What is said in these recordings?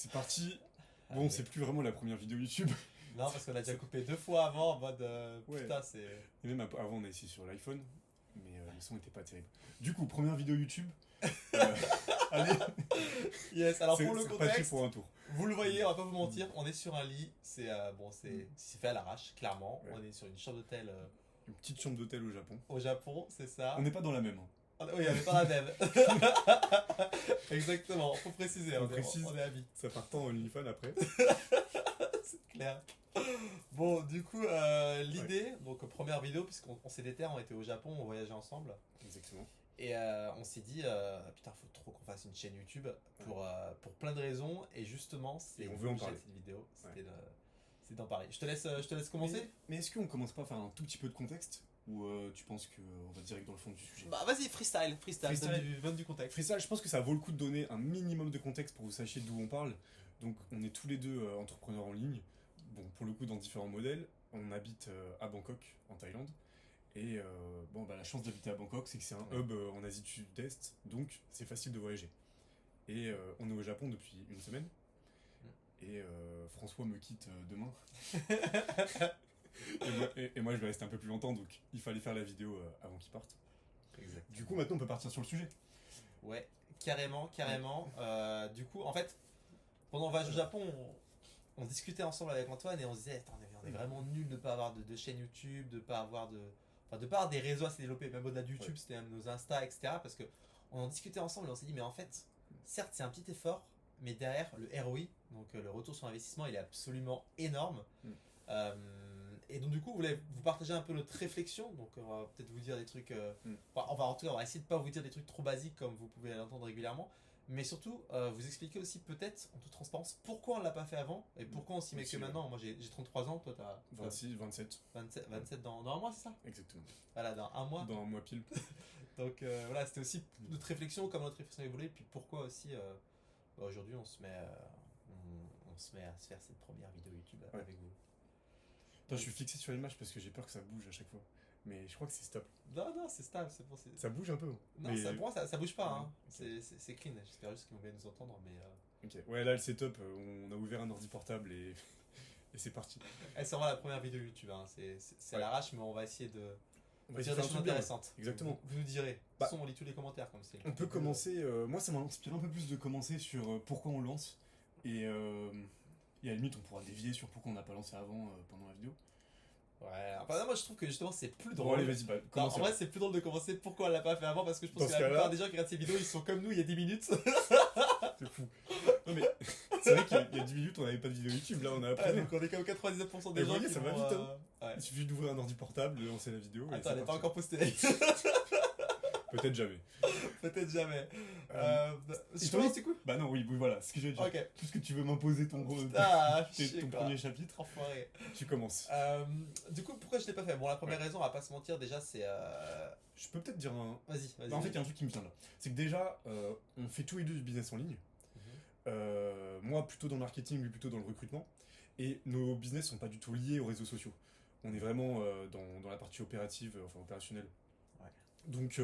C'est parti. Bon, c'est plus vraiment la première vidéo YouTube. Non, parce qu'on a déjà coupé 2 fois avant en mode Ouais. putain, c'est. Et même avant, on a essayé sur l'iPhone. Mais le son était pas terrible. Du coup, première vidéo YouTube. Euh, allez, Yes, alors pour le c'est parti contexte, pour un tour. vous le voyez, on va pas vous mentir, on est sur un lit, c'est c'est fait à l'arrache, clairement. Ouais. On est sur une chambre d'hôtel Une petite chambre d'hôtel au Japon. au Japon, c'est ça. On n'est pas dans la même. Hein. Oui, on est pas la même. Exactement, faut préciser, On on, précise. on est amis. Ça part en OnlyFans après. C'est clair. Bon, du coup, l'idée, donc première vidéo, puisqu'on s'est déterré, on était au Japon, on voyageait ensemble. Exactement. Et on s'est dit, putain, faut trop qu'on fasse une chaîne YouTube pour plein de raisons. Et justement, c'est Et on veut en l'objet de parler. cette vidéo, c'est d'en parler. Je te laisse commencer. Mais est-ce qu'on commence pas à faire un tout petit peu de contexte? Ou tu penses qu'on va direct dans le fond du sujet? Bah vas-y, freestyle, Freestyle. donne du contexte. Freestyle, je pense que ça vaut le coup de donner un minimum de contexte pour que vous sachiez d'où on parle. Donc, on est tous les deux entrepreneurs en ligne. Bon, pour le coup, dans différents modèles. On habite à Bangkok, en Thaïlande. Et bon, bah, la chance d'habiter à Bangkok, c'est que c'est un hub en Asie du Sud-Est. Donc, c'est facile de voyager. Et on est au Japon depuis une semaine. Et François me quitte demain. Et moi, je vais rester un peu plus longtemps. Donc, il fallait faire la vidéo avant qu'il parte. Exact. Du coup, maintenant, on peut partir sur le sujet. Ouais, carrément. Du coup, en fait, pendant le voyage au Japon, on discutait ensemble avec Antoine et on se disait, attends, on est vraiment nul de pas avoir de chaîne YouTube, de pas avoir de pas avoir des réseaux à se développer, même au-delà de YouTube, c'était même nos Insta, etc. Parce que on en discutait ensemble et on s'est dit, mais en fait, certes, c'est un petit effort, mais derrière, le ROI, donc le retour sur investissement, il est absolument énorme. Euh, et donc du coup, on voulait vous partager un peu notre réflexion. Donc on va peut-être vous dire des trucs. En tout cas, on va essayer de pas vous dire des trucs trop basiques comme vous pouvez l'entendre régulièrement. Mais surtout, vous expliquer aussi peut-être, en toute transparence, pourquoi on l'a pas fait avant et pourquoi on s'y met que maintenant. Moi j'ai 33 ans, toi t'as 26, 27. 27 dans un mois, c'est ça? Exactement. Voilà, dans un mois. Dans un mois pile. Donc voilà, c'était aussi notre réflexion, comment notre réflexion a évolué, puis pourquoi aussi aujourd'hui on se met, on se met à se faire cette première vidéo YouTube avec vous. Attends, je suis fixé sur l'image parce que j'ai peur que ça bouge à chaque fois. Mais je crois que c'est stable. Non, c'est stable, c'est bon. Ça bouge un peu. Non, mais... pour moi ça bouge pas, hein. Okay. C'est clean, j'espère juste qu'ils vont bien nous entendre, mais... Ok, ouais, là le setup, on a ouvert un ordi portable et c'est parti. Elle sera la première vidéo YouTube, hein. C'est à l'arrache, mais on va essayer de... On va dire des choses intéressantes. Exactement. Vous nous direz. De toute façon, on lit tous les commentaires comme c'est. On peut commencer. Moi, ça m'a inspiré un peu plus de commencer sur pourquoi on lance. Et à la limite, on pourra dévier sur pourquoi on n'a pas lancé avant pendant la vidéo. Ouais, enfin, moi je trouve que justement c'est plus drôle. Bon, allez, vas-y, en vrai, c'est plus drôle de commencer pourquoi on l'a pas fait avant parce que je pense que la plupart des gens qui regardent ces vidéos ils sont comme nous il y a 10 minutes. C'est fou. Non, mais c'est vrai qu'il y a 10 minutes, on n'avait pas de vidéo YouTube. Là, on a appris. Donc on est comme 99% des gens. Voyez, qui ça vont, va vite, hein. Ouais. Il suffit d'ouvrir un ordi portable, de lancer la vidéo. Attends, elle n'est pas encore postée. Peut-être jamais. Peut-être jamais. Je commence du coup. Bah non, oui, voilà, ce que j'ai dit. Ok. Puisque tu veux m'imposer ton premier chapitre, enfoiré. Tu commences. Du coup, pourquoi je l'ai pas fait? Bon, la première raison, on va pas se mentir, déjà, c'est. Je peux peut-être dire un. Vas-y. Bah, en fait, il y a un truc qui me vient là. C'est que déjà, on fait tous les deux du business en ligne. Moi, plutôt dans le marketing, lui, plutôt dans le recrutement. Et nos business sont pas du tout liés aux réseaux sociaux. On est vraiment dans la partie opérative, enfin opérationnelle. Ouais. Donc,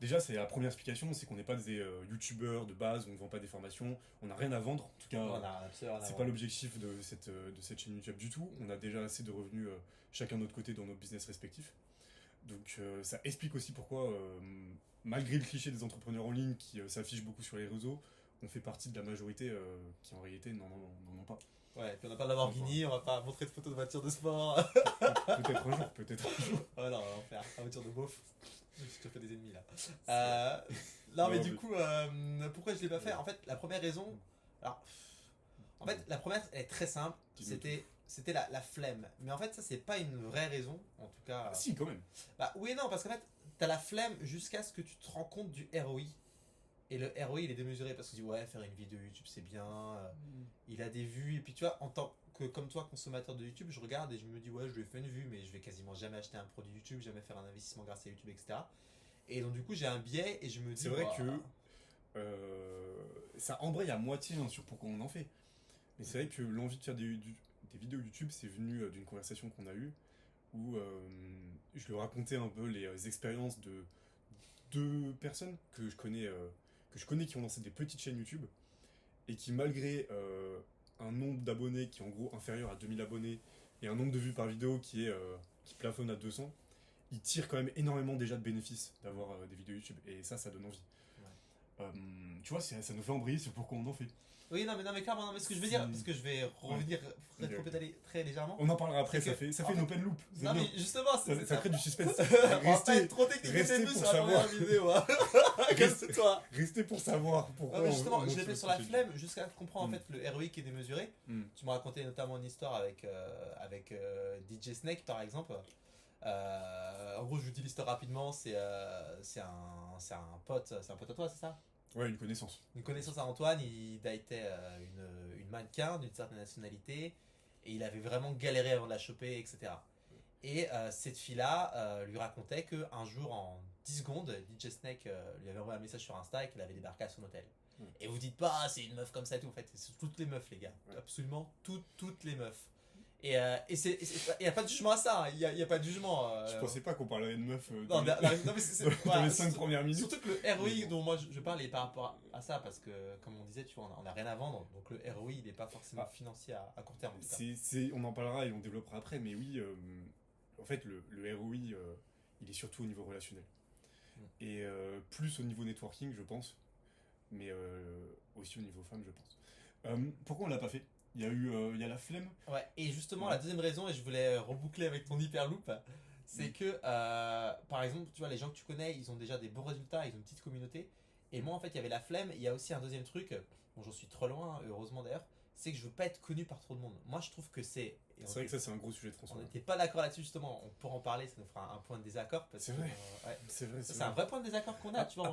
déjà, c'est la première explication, c'est qu'on n'est pas des youtubeurs de base, on ne vend pas des formations, on n'a rien à vendre. En tout cas, c'est pas l'objectif de cette chaîne YouTube du tout. On a déjà assez de revenus chacun de notre côté dans nos business respectifs. Donc, ça explique aussi pourquoi, malgré le cliché des entrepreneurs en ligne qui s'affichent beaucoup sur les réseaux, on fait partie de la majorité qui en réalité n'en ont pas. Ouais, puis on n'a pas de Lamborghini, on va pas montrer de photos de voitures de sport. Peut-être un jour, peut-être un jour. Oh non, on va en faire la voiture de beauf. Je te fais des ennemis là. Non, mais du coup, pourquoi je l'ai pas fait? En fait, la première raison. Alors, en fait, la première, elle est très simple. C'était la flemme. Mais en fait, ça, c'est pas une vraie raison. En tout cas. Ah, si, quand même. Bah, oui et non, parce qu'en fait, t'as la flemme jusqu'à ce que tu te rends compte du ROI. Et le ROI il est démesuré parce que tu dis ouais faire une vidéo YouTube c'est bien, il a des vues et puis tu vois en tant que comme toi consommateur de YouTube je regarde et je me dis ouais je lui ai fait une vue mais je vais quasiment jamais acheter un produit YouTube, jamais faire un investissement grâce à YouTube etc. Et donc du coup j'ai un biais et je me dis c'est vrai que ça embraye à moitié hein, sur pourquoi on en fait. Mais c'est vrai que l'envie de faire des vidéos YouTube c'est venu d'une conversation qu'on a eue où je lui racontais un peu les expériences de deux personnes que je connais qui ont lancé des petites chaînes YouTube et qui, malgré un nombre d'abonnés qui est en gros inférieur à 2000 abonnés et un nombre de vues par vidéo qui plafonne à 200, il tire quand même énormément déjà de bénéfices d'avoir des vidéos YouTube. Et ça donne envie. Ouais. Tu vois, ça nous fait embrayer sur pourquoi on en fait. Oui, non, mais clairement, non, mais ce que je veux dire, parce que je vais revenir très légèrement. On en parlera après, ça fait une open loop. Non, mais justement, ça crée du suspense. On va pas être trop technique au début sur la première vidéo. Hein. Restez pour savoir pourquoi. Non, mais justement, je l'ai fait sur la flemme jusqu'à comprendre en fait le ROI qui est démesuré. Tu m'as raconté notamment une histoire avec DJ Snake par exemple. En gros, je vous dis l'histoire rapidement. C'est un pote à toi, c'est ça? Ouais, une connaissance. Une connaissance à Antoine, il datait une mannequin d'une certaine nationalité et il avait vraiment galéré avant de la choper, etc. Et cette fille-là lui racontait qu'un jour, en 10 secondes, DJ Snake lui avait envoyé un message sur Insta et qu'il avait débarqué à son hôtel. Et vous dites pas, c'est une meuf comme ça et tout, en fait, c'est toutes les meufs, les gars. Ouais. Absolument toutes les meufs. Et il n'y a pas de jugement à ça, il n'y a pas de jugement. Je pensais pas qu'on parlerait de meuf non, mais dans les 5 premières minutes. Surtout que le ROI dont moi je parle est par rapport à ça, parce que comme on disait, tu vois, on n'a rien à vendre, donc le ROI il n'est pas forcément financier à court terme. On en parlera et on développera après, mais oui, en fait le ROI il est surtout au niveau relationnel. Et plus au niveau networking, je pense, mais aussi au niveau femme, je pense. Pourquoi on l'a pas fait ? Il y a la flemme. Ouais, et justement, la deuxième raison, et je voulais reboucler avec ton hyperloop, c'est que, par exemple, tu vois, les gens que tu connais, ils ont déjà des bons résultats, ils ont une petite communauté. Et moi, en fait, il y avait la flemme. Il y a aussi un deuxième truc, bon, j'en suis trop loin, heureusement d'ailleurs, c'est que je veux pas être connu par trop de monde. Moi, je trouve que c'est. C'est vrai que ça, c'est un gros sujet de François. On n'était pas d'accord là-dessus, justement. On pourra en parler, ça nous fera un point de désaccord. C'est vrai. Ouais. C'est vrai. C'est un vrai point de désaccord qu'on a, tu vois.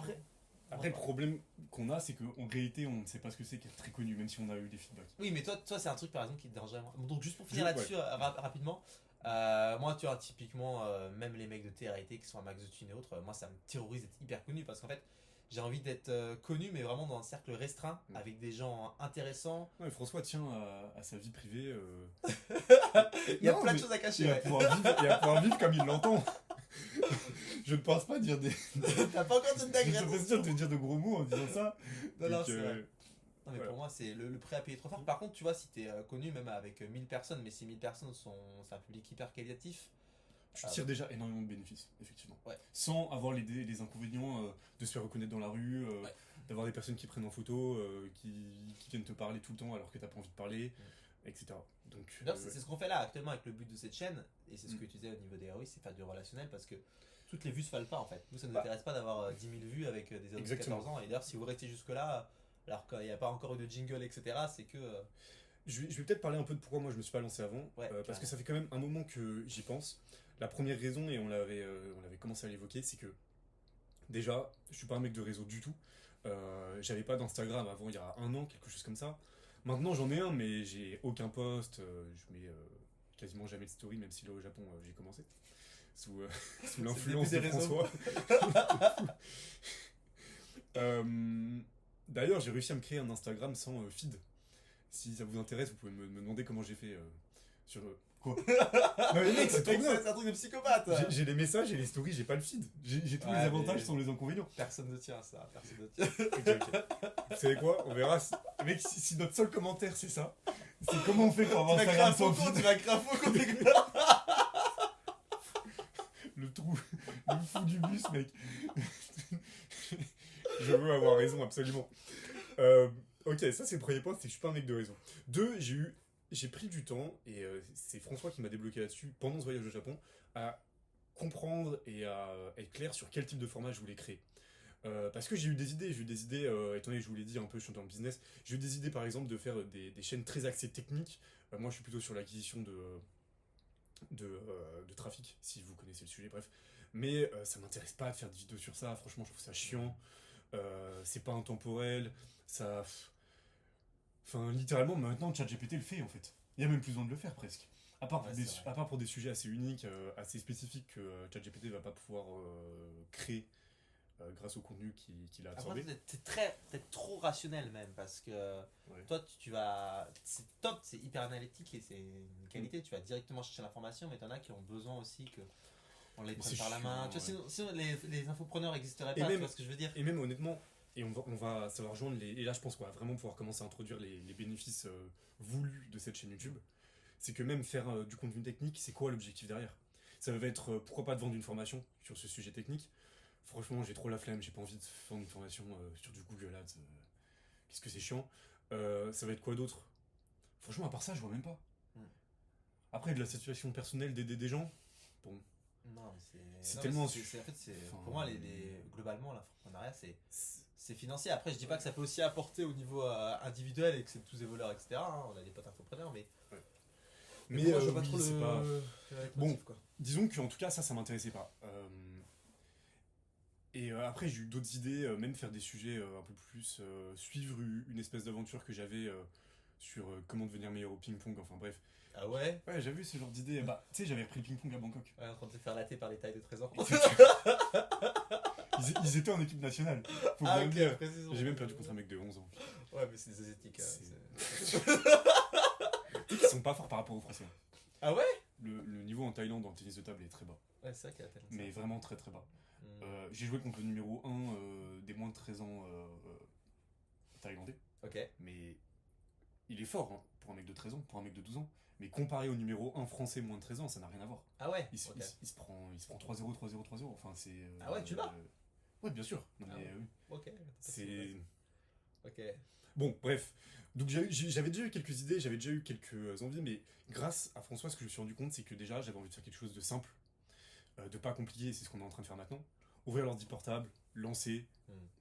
Après, le problème qu'on a, c'est qu'en réalité, on ne sait pas ce que c'est qu'être très connu, même si on a eu des feedbacks. Oui, mais toi c'est un truc, par exemple, qui te dérangerait. Donc, juste pour finir là-dessus, rapidement, moi, tu vois, typiquement, même les mecs de télé-réalité qui sont à Max de Thune et autres, moi, ça me terrorise d'être hyper connu parce qu'en fait, j'ai envie d'être connu, mais vraiment dans un cercle restreint, avec des gens intéressants. Ouais, François tient à sa vie privée. Il y a plein de choses à cacher. Il va pouvoir vivre comme il l'entend. Je ne pense pas dire des. T'as pas encore de dinguerie. Je suis sûr de te dire de gros mots en disant ça. Non, c'est vrai. Non, mais pour moi, c'est le prêt à payer trop fort. Par contre, tu vois, si t'es connu, même avec 1000 personnes, mais ces 1000 personnes c'est un public hyper qualitatif. Tu tires déjà énormément de bénéfices, effectivement. Ouais. Sans avoir les inconvénients de se faire reconnaître dans la rue, d'avoir des personnes qui prennent en photo, qui viennent te parler tout le temps alors que t'as pas envie de parler, etc. Donc, c'est ce qu'on fait là actuellement avec le but de cette chaîne, et c'est ce que tu disais au niveau des ROI, c'est faire du relationnel parce que toutes les vues se valent pas en fait. Nous, ça ne nous intéresse pas d'avoir 10 000 vues avec des ados de 14 ans, et d'ailleurs, si vous restez jusque-là, alors qu'il n'y a pas encore eu de jingle, etc., c'est que. Je vais peut-être parler un peu de pourquoi moi je me suis pas lancé avant, parce que ça fait quand même un moment que j'y pense. La première raison, et on l'avait commencé à l'évoquer, c'est que déjà, je suis pas un mec de réseau du tout. J'avais pas d'Instagram avant, il y a un an, quelque chose comme ça. Maintenant j'en ai un, mais j'ai aucun post, je mets quasiment jamais de story, même si là au Japon j'ai commencé, sous l'influence de François. D'ailleurs, j'ai réussi à me créer un Instagram sans feed. Si ça vous intéresse, vous pouvez me demander comment j'ai fait sur... Quoi? Non mais mec, c'est trop bien. C'est un truc de psychopathe. J'ai les messages et les stories, j'ai pas le feed. J'ai tous les avantages sans les inconvénients. Personne ne tient à ça, personne ne tient. Ok. Vous savez quoi? On verra. Mec, si notre seul commentaire c'est ça, c'est comment on fait pour avoir Instagram sans feed. Tu vas créer un faux compte. Le fou du bus, mec. Je veux avoir raison, absolument. Ok, ça c'est le premier point, c'est que je suis pas un mec de raison. 2, j'ai pris du temps, et c'est François qui m'a débloqué là-dessus, pendant ce voyage au Japon, à comprendre et à être clair sur quel type de format je voulais créer. Parce que j'ai eu des idées, étant donné que je vous l'ai dit un peu, je suis dans le business, j'ai eu des idées par exemple de faire des chaînes très axées techniques. Moi je suis plutôt sur l'acquisition de trafic, si vous connaissez le sujet, bref. Mais ça m'intéresse pas de faire des vidéos sur ça, franchement je trouve ça chiant. C'est pas intemporel, ça... Enfin, littéralement, maintenant, ChatGPT le fait, en fait. Il y a même plus besoin de le faire, presque. À part pour des sujets assez uniques, assez spécifiques, que ChatGPT va pas pouvoir créer grâce au contenu qu'il a absorbé. Après, t'es peut-être trop rationnel, même, parce que toi, tu vas... C'est top, c'est hyper analytique, et c'est une qualité. Tu vas directement chercher l'information, mais t'en as qui ont besoin aussi que... On les prenne par la main. Tu vois, sinon les infopreneurs n'existeraient pas, tu vois ce que je veux dire. Et même honnêtement, ça va rejoindre et là je pense qu'on va vraiment pouvoir commencer à introduire les bénéfices voulus de cette chaîne YouTube. C'est que même faire du contenu technique, c'est quoi l'objectif derrière? Ça va être pourquoi pas de vendre une formation sur ce sujet technique. Franchement, j'ai trop la flemme, j'ai pas envie de vendre une formation sur du Google Ads. Qu'est-ce que c'est chiant. Ça va être quoi d'autre? Franchement, à part ça, je vois même pas. Après, de la situation personnelle d'aider des gens, bon. Non, c'est tellement. En fait, pour moi, globalement, l'infoprenariat, c'est financier. Après, je dis pas que ça peut aussi apporter au niveau individuel et que c'est tous des voleurs, etc. Hein. On a des potes infopreneurs, mais. Ouais. Mais moi, je vois pas trop le. Pas... Bon, motif, quoi. Disons qu'en tout cas, ça m'intéressait pas. Et après, j'ai eu d'autres idées, même faire des sujets un peu plus. Suivre une espèce d'aventure que j'avais sur comment devenir meilleur au ping-pong, enfin bref. Ah ouais? Ouais, j'avais eu ce genre d'idée. Bah, tu sais, j'avais repris le ping-pong à Bangkok. Ouais, en train de se faire latter par les tailles de trésor. Ils étaient en équipe nationale. Faut bien le dire. J'ai même perdu contre un mec de 11 ans. Ouais, mais c'est des asiatiques. Ils sont pas forts par rapport aux Français. Ah ouais? Le niveau en Thaïlande en tennis de table est très bas. Ouais, c'est vrai qu'il y a tellement. Mais vraiment très très bas. J'ai joué contre le numéro 1 des moins de 13 ans thaïlandais. Ok. Mais il est fort hein, pour un mec de 13 ans, pour un mec de 12 ans. Mais comparé au numéro 1 français moins de 13 ans, ça n'a rien à voir. Ah ouais? Il se prend 3-0, 3-0, 3-0. Enfin, c'est. Ah ouais, tu l'as? Ouais, bien sûr. Non, mais, ouais. Ok. C'est. Ok. Bon, bref. Donc j'avais déjà eu quelques idées, j'avais déjà eu quelques envies, mais grâce à François, ce que je me suis rendu compte, c'est que déjà j'avais envie de faire quelque chose de simple, de pas compliqué, c'est ce qu'on est en train de faire maintenant. Ouvrir l'ordi portable, lancer,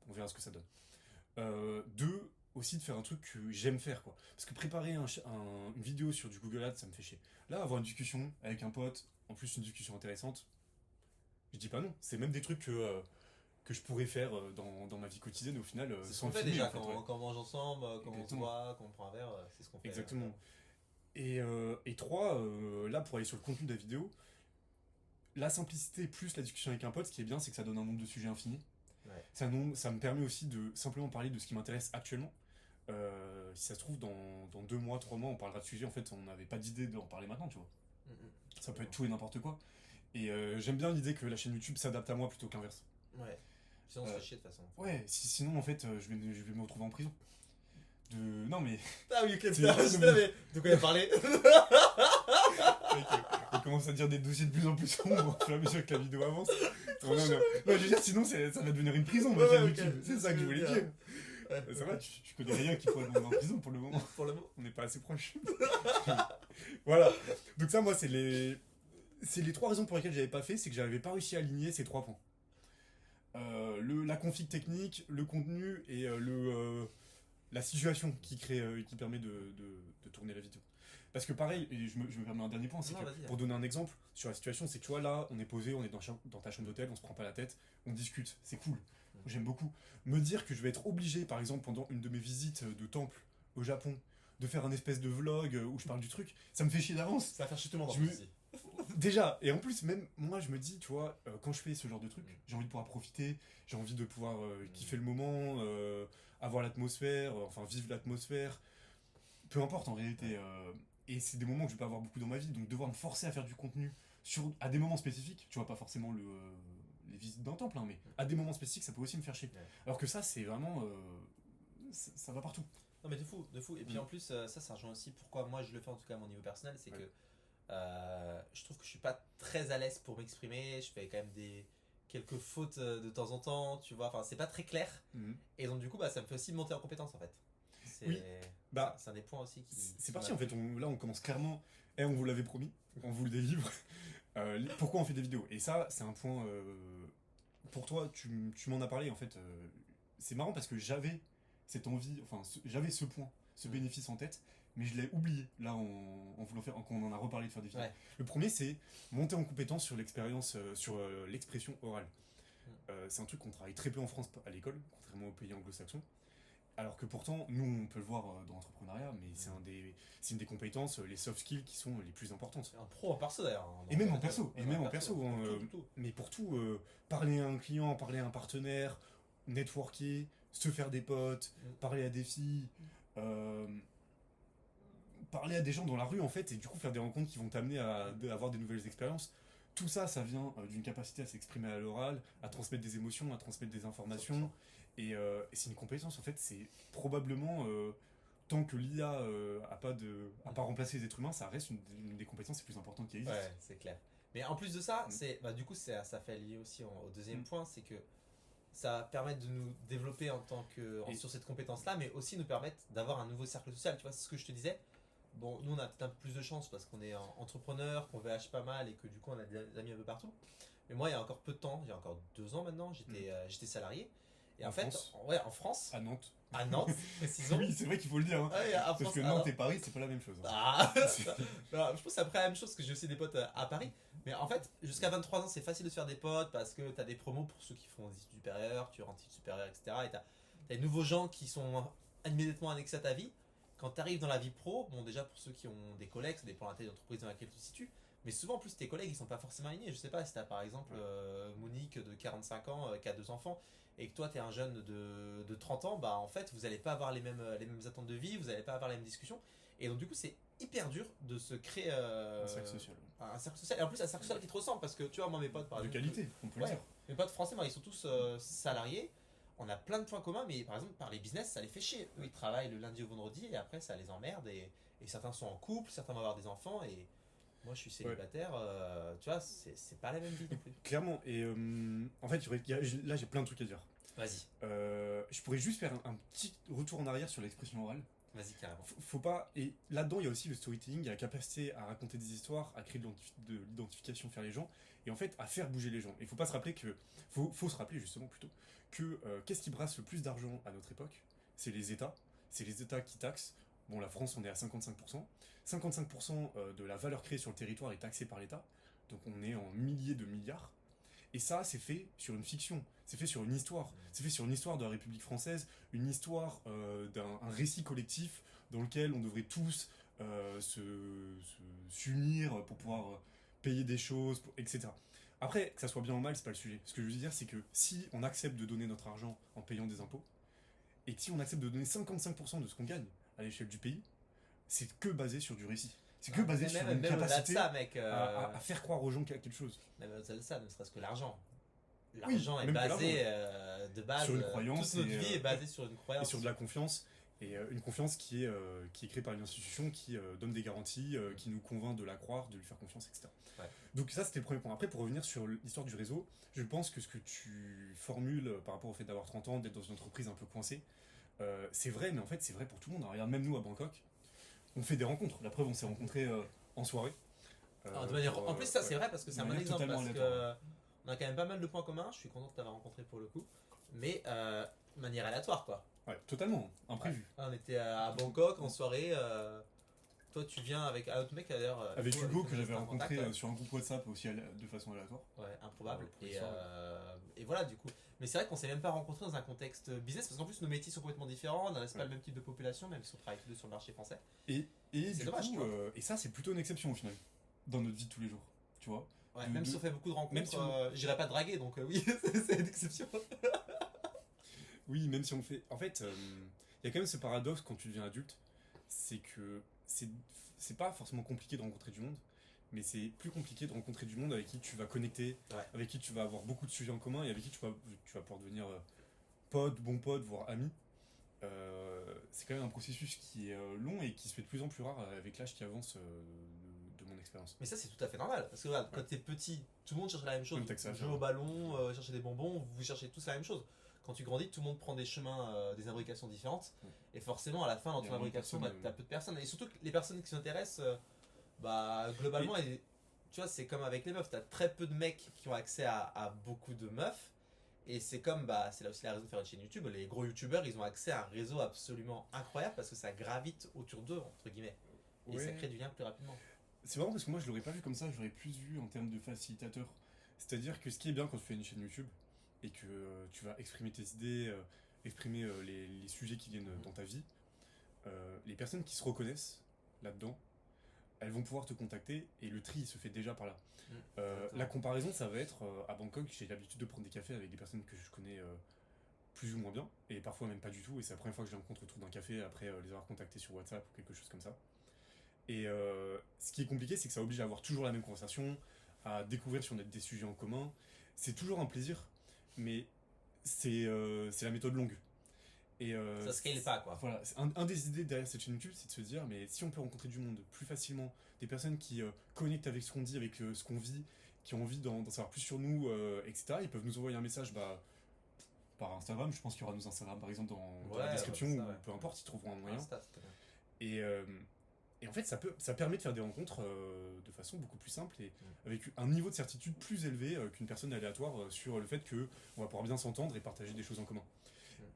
on verra ce que ça donne. Deux, aussi de faire un truc que j'aime faire, quoi. Parce que préparer une vidéo sur du Google Ads, ça me fait chier. Là, avoir une discussion avec un pote, en plus une discussion intéressante, je dis pas non. C'est même des trucs que je pourrais faire dans ma vie quotidienne au final sans le filmer, déjà en fait, quand on mange ensemble, quand on se voit, quand on prend un verre, c'est ce qu'on fait. Exactement. Et trois, là pour aller sur le contenu de la vidéo, la simplicité plus la discussion avec un pote, ce qui est bien, c'est que ça donne un nombre de sujets infini. Ouais. Ça me permet aussi de simplement parler de ce qui m'intéresse actuellement. Si ça se trouve, dans 2 mois, 3 mois, on parlera de sujets, en fait, on n'avait pas d'idée d'en parler maintenant, tu vois. Ça peut être tout et n'importe quoi. Et j'aime bien l'idée que la chaîne YouTube s'adapte à moi plutôt que l'inverse. Ouais. Sinon, on se fait chier de toute façon. Ouais, sinon, en fait, je vais me retrouver en prison. Non, mais. Ah oui, ok, mais de quoi il a parlé? Il commence à dire des dossiers de plus en plus sombres au fur et à mesure que la vidéo avance. Non, je veux dire, sinon, ça va devenir une prison, ma chaîne YouTube. C'est ça que je voulais dire. Ouais, ça va, tu connais rien qui pourrait nous mettre en prison pour le moment. On n'est pas assez proches. Voilà. Donc, ça, moi, c'est les 3 raisons pour lesquelles j'avais pas fait, c'est que j'avais pas réussi à aligner ces 3 points. La config technique, le contenu et la situation qui permet de tourner la vidéo. Parce que pareil, et je me permets un dernier point, c'est que pour donner un exemple sur la situation, c'est que tu vois là, on est posé, on est dans ta chambre d'hôtel, on se prend pas la tête, on discute, c'est cool, j'aime beaucoup. Me dire que je vais être obligé, par exemple, pendant une de mes visites de temple au Japon, de faire un espèce de vlog où je parle du truc, ça me fait chier d'avance. Ça va faire chier tout le monde aussi. Déjà, et en plus, même moi, je me dis, tu vois, quand je fais ce genre de truc, j'ai envie de pouvoir profiter, j'ai envie de pouvoir kiffer le moment, avoir l'atmosphère, enfin vivre l'atmosphère, peu importe en réalité. Et c'est des moments que je vais pas avoir beaucoup dans ma vie, donc devoir me forcer à faire du contenu à des moments spécifiques, tu vois, pas forcément les visites d'un temple, hein, mais à des moments spécifiques, ça peut aussi me faire chier. Alors que ça, c'est vraiment. Ça va partout. Non, mais de fou. Et puis en plus, ça rejoint aussi pourquoi moi je le fais en tout cas à mon niveau personnel, c'est que je trouve que je suis pas très à l'aise pour m'exprimer, je fais quand même quelques fautes de temps en temps, tu vois, enfin c'est pas très clair. Et donc du coup, ça me fait aussi monter en compétence en fait. C'est un des points aussi qui. C'est parti en fait, là on commence clairement, on vous l'avait promis, on vous le délivre. Pourquoi on fait des vidéos? Et ça, c'est un point. Pour toi, tu m'en as parlé en fait. C'est marrant parce que j'avais cette envie, enfin j'avais ce point, ce bénéfice en tête, mais je l'ai oublié là en voulant faire, quand on en a reparlé de faire des vidéos. Ouais. Le premier, c'est monter en compétence sur l'expérience, sur l'expression orale. C'est un truc qu'on travaille très peu en France à l'école, contrairement aux pays anglo-saxons. Alors que pourtant, nous, on peut le voir dans l'entrepreneuriat, mais c'est une des compétences, les soft skills qui sont les plus importantes. Un pro en perso d'ailleurs. Et même en perso. Mais pour tout, parler à un client, parler à un partenaire, networker, se faire des potes, parler à des filles, parler à des gens dans la rue en fait, et du coup faire des rencontres qui vont t'amener à avoir des nouvelles expériences. Tout ça, ça vient d'une capacité à s'exprimer à l'oral, à transmettre des émotions, à transmettre des informations. Et c'est une compétence, en fait, c'est probablement, tant que l'IA a pas remplacé les êtres humains, ça reste une des compétences les plus importantes qui existent. Ouais, c'est clair. Mais en plus de ça, du coup, ça fait lier aussi au deuxième point, c'est que ça permet de nous développer sur cette compétence-là, mais aussi nous permettre d'avoir un nouveau cercle social. Tu vois, c'est ce que je te disais. Bon, nous, on a peut-être un peu plus de chance parce qu'on est entrepreneur, qu'on VH pas mal et que du coup, on a des amis un peu partout. Mais moi, il y a encore peu de temps, il y a encore 2 ans maintenant, j'étais salarié. Et en fait, France. Ouais, en France. À Nantes. À Nantes, précisons. Oui, c'est vrai qu'il faut le dire. Hein. Ouais, Parce que Nantes et Paris, c'est pas la même chose. Hein. Ah, non, je pense que c'est après la même chose parce que j'ai aussi des potes à Paris. Mais en fait, jusqu'à 23 ans, c'est facile de se faire des potes parce que t'as des promos pour ceux qui font des études supérieures, tu rentres études supérieures, etc. Et t'as des nouveaux gens qui sont immédiatement annexés à ta vie. Quand t'arrives dans la vie pro, bon, déjà pour ceux qui ont des collègues, ça dépend de la taille d'entreprise dans laquelle tu te situes. Mais souvent, en plus, tes collègues, ils sont pas forcément alignés. Je sais pas si t'as par exemple Monique de 45 ans qui a 2 enfants et que toi, t'es un jeune de 30 ans, bah en fait, vous allez pas avoir les mêmes attentes de vie, vous allez pas avoir les mêmes discussions. Et donc, du coup, c'est hyper dur de se créer Un cercle social. un cercle social. Et en plus, un cercle social qui te ressemble parce que tu vois, moi, mes potes, par De exemple. qualité, on peut le dire. Mes potes français, moi, ils sont tous salariés. On a plein de points communs, mais par exemple, par les business, ça les fait chier. Eux, ils travaillent le lundi au vendredi et après, ça les emmerde. Et certains sont en couple, certains vont avoir des enfants. Et moi, je suis célibataire. Tu vois, c'est pas la même vie non plus. Clairement. Et en fait, là, j'ai plein de trucs à dire. Vas-y. Je pourrais juste faire un petit retour en arrière sur l'expression orale. Vas-y, carrément. Faut pas. Et là-dedans, il y a aussi le storytelling, il y a la capacité à raconter des histoires, à créer de l'identification, faire les gens, et en fait, à faire bouger les gens. Et faut pas se rappeler que. Faut se rappeler justement plutôt que qu'est-ce qui brasse le plus d'argent à notre époque? C'est les États. C'est les États qui taxent. Bon, la France, on est à 55%. 55% de la valeur créée sur le territoire est taxée par l'État. Donc on est en milliers de milliards. Et ça, c'est fait sur une fiction, c'est fait sur une histoire, c'est fait sur une histoire de la République française, une histoire d'un récit collectif dans lequel on devrait tous s'unir pour pouvoir payer des choses, etc. Après, que ça soit bien ou mal, c'est pas le sujet. Ce que je veux dire, c'est que si on accepte de donner notre argent en payant des impôts, et que si on accepte de donner 55% de ce qu'on gagne à l'échelle du pays, c'est que basé sur du récit. C'est que basé sur une capacité à faire croire aux gens qu'il y a quelque chose. Même au-delà de ça, ne serait-ce que l'argent. Oui, L'argent est basé de base. Sur une croyance. Toute notre vie est basée sur une croyance. Et sur de la confiance. Et une confiance qui est créée par une institution qui donne des garanties, qui nous convainc de la croire, de lui faire confiance, etc. Ouais. Donc ça, c'était le premier point. Après, pour revenir sur l'histoire du réseau, je pense que ce que tu formules par rapport au fait d'avoir 30 ans, d'être dans une entreprise un peu coincée, c'est vrai, mais en fait, c'est vrai pour tout le monde. Regarde, même nous à Bangkok, on fait des rencontres. La preuve, on s'est rencontrés en soirée. En plus, ça, c'est vrai parce que c'est un bon exemple. Parce que on a quand même pas mal de points communs. Je suis content de t'avoir rencontré pour le coup. Mais de manière aléatoire, quoi. Ouais, totalement, imprévu. Ouais. On était à Bangkok en soirée. Toi, tu viens avec un autre mec d'ailleurs. Avec Hugo, que j'avais rencontré sur un groupe WhatsApp aussi de façon aléatoire. Ouais, improbable. Et voilà, du coup. Mais c'est vrai qu'on s'est même pas rencontrés dans un contexte business parce qu'en plus, nos métiers sont complètement différents. On n'a pas le même type de population, même si on travaille tous deux sur le marché français. Et du dommage, coup, et ça, c'est plutôt une exception au final, dans notre vie de tous les jours. Tu vois? Ouais, même si on fait beaucoup de rencontres, si j'irai pas draguer, donc oui, c'est une exception. Oui, même si on fait. En fait, il y a quand même ce paradoxe quand tu deviens adulte, c'est que c'est pas forcément compliqué de rencontrer du monde, mais c'est plus compliqué de rencontrer du monde avec qui tu vas connecter, avec qui tu vas avoir beaucoup de sujets en commun et avec qui tu vas pouvoir devenir bon pote, voire ami. C'est quand même un processus qui est long et qui se fait de plus en plus rare avec l'âge qui avance de mon expérience. Mais ça, c'est tout à fait normal. Parce que voilà, quand t'es petit, tout le monde cherche la même chose. Jouer au ballon, chercher des bonbons, vous cherchez tous la même chose. Quand tu grandis, tout le monde prend des chemins, des imbrications différentes. Et forcément, à la fin, dans ton imbrication, t'as peu de personnes. Et surtout que les personnes qui s'intéressent, globalement, tu vois, c'est comme avec les meufs. T'as très peu de mecs qui ont accès à beaucoup de meufs. Et c'est comme, c'est là aussi la raison de faire une chaîne YouTube. Les gros youtubeurs, ils ont accès à un réseau absolument incroyable parce que ça gravite autour d'eux, entre guillemets. Et ça crée du lien plus rapidement. C'est marrant parce que moi, je l'aurais pas vu comme ça, je l'aurais plus vu en termes de facilitateur. C'est-à-dire que ce qui est bien quand tu fais une chaîne YouTube et que tu vas exprimer tes idées, exprimer les sujets qui viennent dans ta vie, les personnes qui se reconnaissent là-dedans, elles vont pouvoir te contacter et le tri se fait déjà par là. La comparaison, ça va être à Bangkok, j'ai l'habitude de prendre des cafés avec des personnes que je connais plus ou moins bien, et parfois même pas du tout, et c'est la première fois que je les rencontre autour d'un café après les avoir contactés sur WhatsApp ou quelque chose comme ça. Et ce qui est compliqué, c'est que ça oblige à avoir toujours la même conversation, à découvrir si on a des sujets en commun. C'est toujours un plaisir, mais c'est la méthode longue. Et ça scale pas, quoi. Voilà, un des idées derrière cette chaîne YouTube, c'est de se dire, mais si on peut rencontrer du monde plus facilement, des personnes qui connectent avec ce qu'on dit, avec ce qu'on vit, qui ont envie d'en savoir plus sur nous, etc., ils peuvent nous envoyer un message par Instagram. Je pense qu'il y aura nos Instagram par exemple dans la description, ou peu importe, ils trouveront un moyen. Et, et en fait, ça permet de faire des rencontres de façon beaucoup plus simple et avec un niveau de certitude plus élevé qu'une personne aléatoire sur le fait qu'on va pouvoir bien s'entendre et partager des choses en commun.